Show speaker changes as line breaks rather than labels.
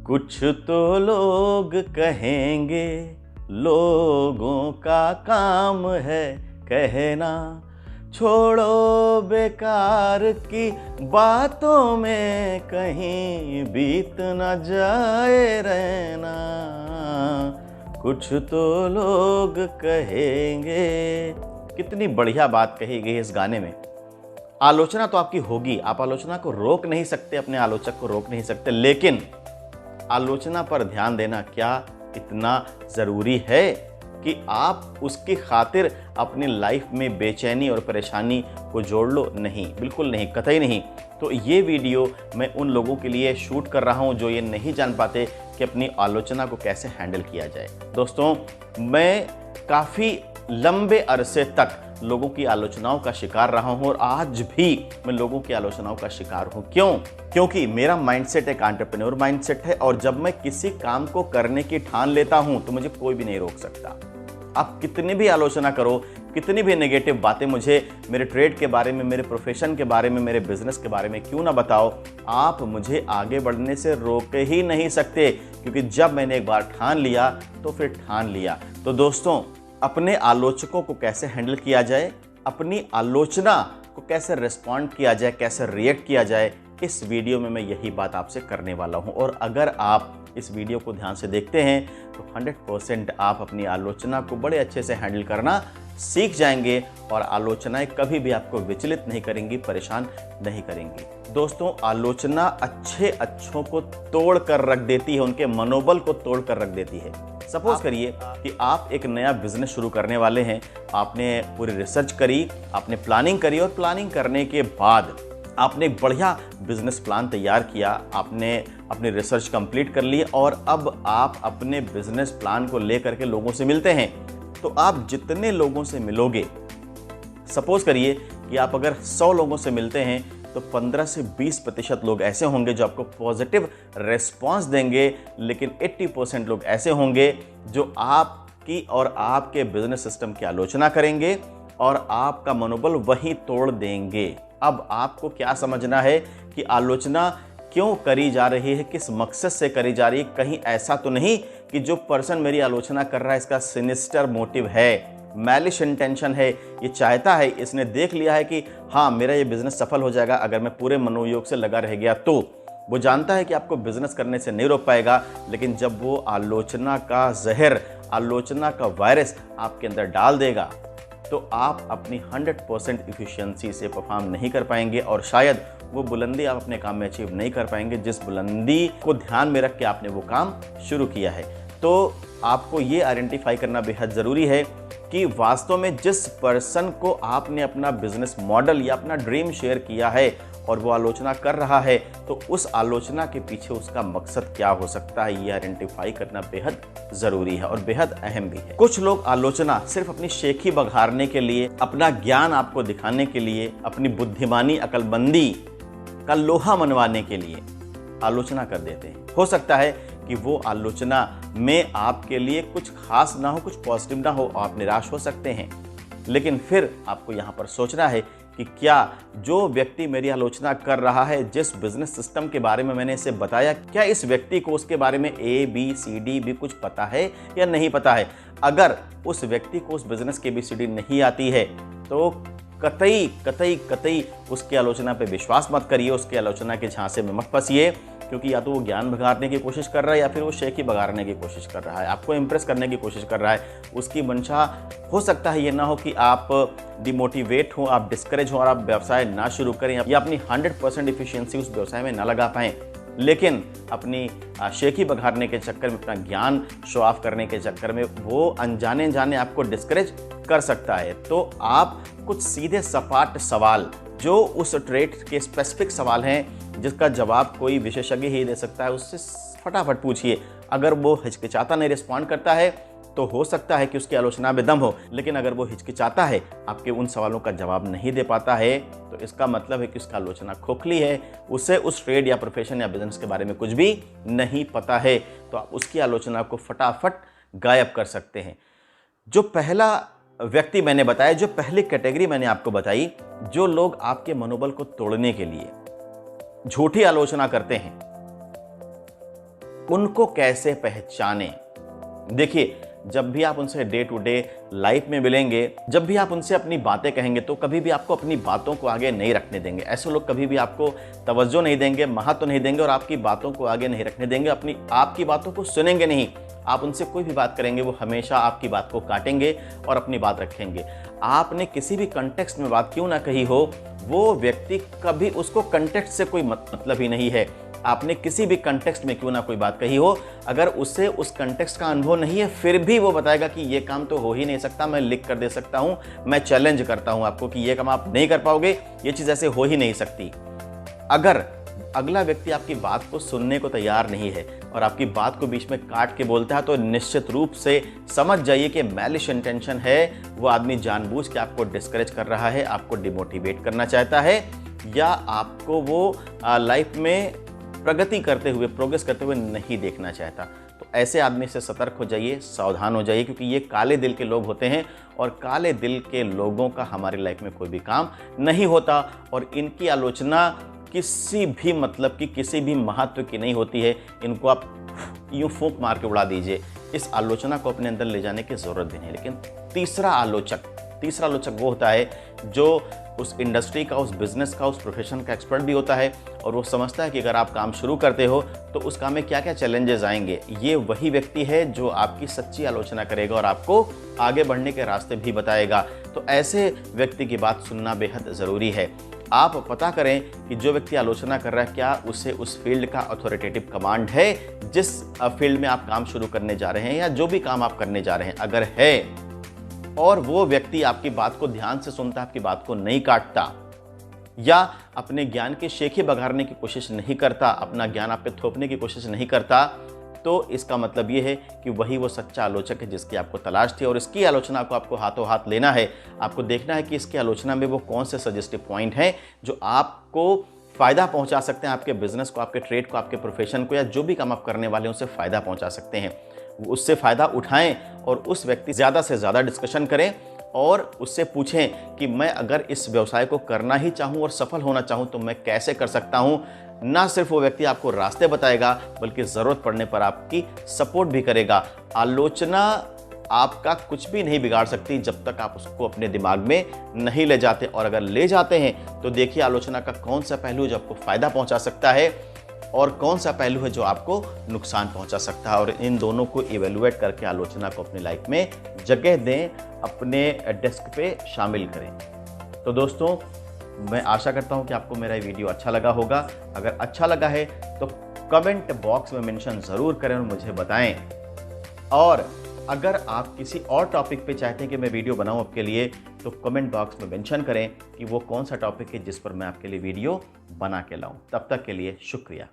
कुछ तो लोग कहेंगे, लोगों का काम है कहना, छोड़ो बेकार की बातों में कहीं बीत न जाए रहना। कुछ तो लोग कहेंगे। कितनी बढ़िया बात कही गई इस गाने में। आलोचना तो आपकी होगी, आप आलोचना को रोक नहीं सकते, अपने आलोचक को रोक नहीं सकते, लेकिन आलोचना पर ध्यान देना क्या इतना ज़रूरी है कि आप उसकी खातिर अपनी लाइफ में बेचैनी और परेशानी को जोड़ लो? नहीं, बिल्कुल नहीं, कतई नहीं। तो ये वीडियो मैं उन लोगों के लिए शूट कर रहा हूँ जो ये नहीं जान पाते कि अपनी आलोचना को कैसे हैंडल किया जाए। दोस्तों, मैं काफ़ी लंबे अरसे तक लोगों की आलोचनाओं का शिकार रहा हूं और आज भी मैं लोगों की आलोचनाओं का शिकार हूं। क्यों? क्योंकि मेरा माइंडसेट एक एंटरप्रेन्योर माइंडसेट है और जब मैं किसी काम को करने की ठान लेता हूं तो मुझे कोई भी नहीं रोक सकता। आप कितनी भी आलोचना करो, कितनी भी नेगेटिव बातें मुझे मेरे ट्रेड के बारे में, मेरे प्रोफेशन के बारे में, मेरे बिजनेस के बारे में क्यों ना बताओ, आप मुझे आगे बढ़ने से रोक ही नहीं सकते, क्योंकि जब मैंने एक बार ठान लिया तो फिर ठान लिया। तो दोस्तों, अपने आलोचकों को कैसे हैंडल किया जाए, अपनी आलोचना को कैसे रिस्पॉन्ड किया जाए, कैसे रिएक्ट किया जाए, इस वीडियो में मैं यही बात आपसे करने वाला हूं। और अगर आप इस वीडियो को ध्यान से देखते हैं तो 100% आप अपनी आलोचना को बड़े अच्छे से हैंडल करना सीख जाएंगे और आलोचनाएं कभी भी आपको विचलित नहीं करेंगी, परेशान नहीं करेंगी। दोस्तों, आलोचना अच्छों को तोड़ कर रख देती है, उनके मनोबल को तोड़ कर रख देती है। सपोज करिए कि आप एक नया बिजनेस शुरू करने वाले हैं, आपने पूरी रिसर्च करी, आपने प्लानिंग करी और प्लानिंग करने के बाद आपने एक बढ़िया बिजनेस प्लान तैयार किया, आपने अपनी रिसर्च कंप्लीट कर ली और अब आप अपने बिजनेस प्लान को लेकर के लोगों से मिलते हैं। तो आप जितने लोगों से मिलोगे, सपोज करिए कि आप अगर 100 लोगों से मिलते हैं तो 15 से 20% लोग ऐसे होंगे जो आपको पॉजिटिव रिस्पॉन्स देंगे, लेकिन 80% लोग ऐसे होंगे जो आपकी और आपके बिजनेस सिस्टम की आलोचना करेंगे और आपका मनोबल वहीं तोड़ देंगे। अब आपको क्या समझना है कि आलोचना क्यों करी जा रही है, किस मकसद से करी जा रही है। कहीं ऐसा तो नहीं कि जो पर्सन मेरी आलोचना कर रहा है इसका सिनिस्टर मोटिव है, मैलिश इंटेंशन है, ये चाहता है, इसने देख लिया है कि हाँ, मेरा ये बिजनेस सफल हो जाएगा अगर मैं पूरे मनोयोग से लगा रह गया। तो वो जानता है कि आपको बिजनेस करने से नहीं रोक पाएगा, लेकिन जब वो आलोचना का जहर, आलोचना का वायरस आपके अंदर डाल देगा तो आप अपनी 100% इफिशियंसी से परफॉर्म नहीं कर पाएंगे और शायद वो बुलंदी आप अपने काम में अचीव नहीं कर पाएंगे जिस बुलंदी को ध्यान में रख के आपने वो काम शुरू किया है। तो आपको ये आइडेंटिफाई करना बेहद ज़रूरी है कि वास्तव में जिस पर्सन को आपने अपना बिजनेस मॉडल या अपना ड्रीम शेयर किया है और वो आलोचना कर रहा है, तो उस आलोचना के पीछे उसका मकसद क्या हो सकता है, ये आइडेंटिफाई करना बेहद ज़रूरी है और बेहद अहम भी है। कुछ लोग आलोचना सिर्फ अपनी शेखी बघारने के लिए, अपना ज्ञान आपको दिखाने के लिए, अपनी बुद्धिमानी, अकलमंदी का लोहा मनवाने के लिए आलोचना कर देते हैं। हो सकता है कि वो आलोचना में आपके लिए कुछ खास ना हो, कुछ पॉजिटिव ना हो, आप निराश हो सकते हैं। लेकिन फिर आपको यहाँ पर सोचना है कि क्या जो व्यक्ति मेरी आलोचना कर रहा है, जिस बिजनेस सिस्टम के बारे में मैंने इसे बताया, क्या इस व्यक्ति को उसके बारे में ABCD भी कुछ पता है या नहीं पता है? अगर उस व्यक्ति को उस बिजनेस की ABCD नहीं आती है तो कतई उसकी आलोचना पे विश्वास मत करिए, उसकी आलोचना के झांसे में मत फंसिए, क्योंकि या तो वो ज्ञान भगाड़ने की कोशिश कर रहा है या फिर वो शेखी भगाड़ने की कोशिश कर रहा है, आपको इम्प्रेस करने की कोशिश कर रहा है। उसकी मंशा हो सकता है ये ना हो कि आप डिमोटिवेट हो, आप डिस्करेज हो और आप व्यवसाय ना शुरू करें या अपनी 100% इफिशियंसी उस व्यवसाय में ना लगा पाएं, लेकिन अपनी शेखी बघाड़ने के चक्कर में, अपना ज्ञान शो ऑफ करने के चक्कर में वो अनजाने जाने आपको डिस्करेज कर सकता है। तो आप कुछ सीधे सपाट सवाल, जो उस ट्रेड के स्पेसिफिक सवाल हैं जिसका जवाब कोई विशेषज्ञ ही दे सकता है, उससे फटाफट पूछिए। अगर वो हिचकिचाता नहीं रिस्पॉन्ड करता है तो हो सकता है कि उसकी आलोचना में दम हो, लेकिन अगर वो हिचकिचाता है, आपके उन सवालों का जवाब नहीं दे पाता है, तो इसका मतलब है कि उसका आलोचना खोखली है, उसे उस ट्रेड या प्रोफेशन या बिजनेस के बारे में कुछ भी नहीं पता है। तो आप उसकी आलोचना को फटाफट गायब कर सकते हैं। जो पहला व्यक्ति मैंने बताया, जो पहली कैटेगरी मैंने आपको बताई, जो लोग आपके मनोबल को तोड़ने के लिए झूठी आलोचना करते हैं, उनको कैसे पहचानें। देखिए, जब भी आप उनसे डे टू डे लाइफ में मिलेंगे, जब भी आप उनसे अपनी बातें कहेंगे, तो कभी भी आपको अपनी बातों को आगे नहीं रखने देंगे। ऐसे लोग कभी भी आपको तवज्जो नहीं देंगे, महत्व नहीं देंगे और आपकी बातों को आगे नहीं रखने देंगे, आपकी बातों को सुनेंगे नहीं। आप उनसे कोई भी बात करेंगे, वो हमेशा आपकी बात को काटेंगे और अपनी बात रखेंगे। आपने किसी भी कंटेक्स्ट में बात क्यों ना कही हो, वो व्यक्ति कभी, उसको कंटेक्स्ट से कोई मतलब ही नहीं है। आपने किसी भी कंटेक्स्ट में क्यों ना कोई बात कही हो, अगर उससे उस कंटेक्स्ट का अनुभव नहीं है, फिर भी वो बताएगा कि ये काम तो हो ही नहीं सकता, मैं लिख कर दे सकता हूं, मैं चैलेंज करता हूं आपको कि ये काम आप नहीं कर पाओगे, ये चीज़ ऐसे हो ही नहीं सकती। अगर अगला व्यक्ति आपकी बात को सुनने को तैयार नहीं है और आपकी बात को बीच में काट के बोलता है, तो निश्चित रूप से समझ जाइए कि मैलिश इंटेंशन है। वो आदमी जानबूझ के आपको डिस्करेज कर रहा है, आपको डिमोटिवेट करना चाहता है, या आपको वो लाइफ में प्रगति करते हुए, प्रोग्रेस करते हुए नहीं देखना चाहता। तो ऐसे आदमी से सतर्क हो जाइए, सावधान हो जाइए, क्योंकि ये काले दिल के लोग होते हैं और काले दिल के लोगों का हमारी लाइफ में कोई भी काम नहीं होता और इनकी आलोचना किसी भी मतलब की, किसी भी महत्व की नहीं होती है। इनको आप यूं फूंक मार के उड़ा दीजिए, इस आलोचना को अपने अंदर ले जाने की ज़रूरत भी नहीं। लेकिन तीसरा आलोचक वो होता है जो उस इंडस्ट्री का, उस बिजनेस का, उस प्रोफेशन का एक्सपर्ट भी होता है और वो समझता है कि अगर आप काम शुरू करते हो तो उस काम में क्या क्या चैलेंजेस आएंगे। ये वही व्यक्ति है जो आपकी सच्ची आलोचना करेगा और आपको आगे बढ़ने के रास्ते भी बताएगा। तो ऐसे व्यक्ति की बात सुनना बेहद ज़रूरी है। आप पता करें कि जो व्यक्ति आलोचना कर रहा है, क्या उसे उस फील्ड का अथॉरिटेटिव कमांड है जिस फील्ड में आप काम शुरू करने जा रहे हैं या जो भी काम आप करने जा रहे हैं। अगर है और वो व्यक्ति आपकी बात को ध्यान से सुनता, आपकी बात को नहीं काटता या अपने ज्ञान की शेखी बघारने की कोशिश नहीं करता, अपना ज्ञान आप पे थोपने की कोशिश नहीं करता, तो इसका मतलब ये है कि वही वो सच्चा आलोचक है जिसकी आपको तलाश थी और इसकी आलोचना को आपको हाथों हाथ लेना है। आपको देखना है कि इसकी आलोचना में वो कौन से सजेस्टिव पॉइंट हैं जो आपको फ़ायदा पहुंचा सकते हैं, आपके बिजनेस को, आपके ट्रेड को, आपके प्रोफेशन को, या जो भी काम आप करने वाले हैं उससे फ़ायदा पहुंचा सकते हैं। उससे फ़ायदा उठाएं और उस व्यक्ति ज़्यादा से ज़्यादा डिस्कशन करें और उससे पूछें कि मैं अगर इस व्यवसाय को करना ही चाहूँ और सफल होना चाहूँ तो मैं कैसे कर सकता हूँ। ना सिर्फ वो व्यक्ति आपको रास्ते बताएगा बल्कि ज़रूरत पड़ने पर आपकी सपोर्ट भी करेगा। आलोचना आपका कुछ भी नहीं बिगाड़ सकती जब तक आप उसको अपने दिमाग में नहीं ले जाते, और अगर ले जाते हैं तो देखिए आलोचना का कौन सा पहलू जो आपको फ़ायदा पहुंचा सकता है और कौन सा पहलू है जो आपको नुकसान पहुंचा सकता है, और इन दोनों को इवेलुएट करके आलोचना को अपनी लाइफ में जगह दें, अपने डेस्क पे शामिल करें। तो दोस्तों, मैं आशा करता हूं कि आपको मेरा ये वीडियो अच्छा लगा होगा। अगर अच्छा लगा है तो कमेंट बॉक्स में मेंशन ज़रूर करें और मुझे बताएं, और अगर आप किसी और टॉपिक पे चाहते हैं कि मैं वीडियो बनाऊं आपके लिए, तो कमेंट बॉक्स में मेंशन करें कि वो कौन सा टॉपिक है जिस पर मैं आपके लिए वीडियो बना के लाऊं। तब तक के लिए शुक्रिया।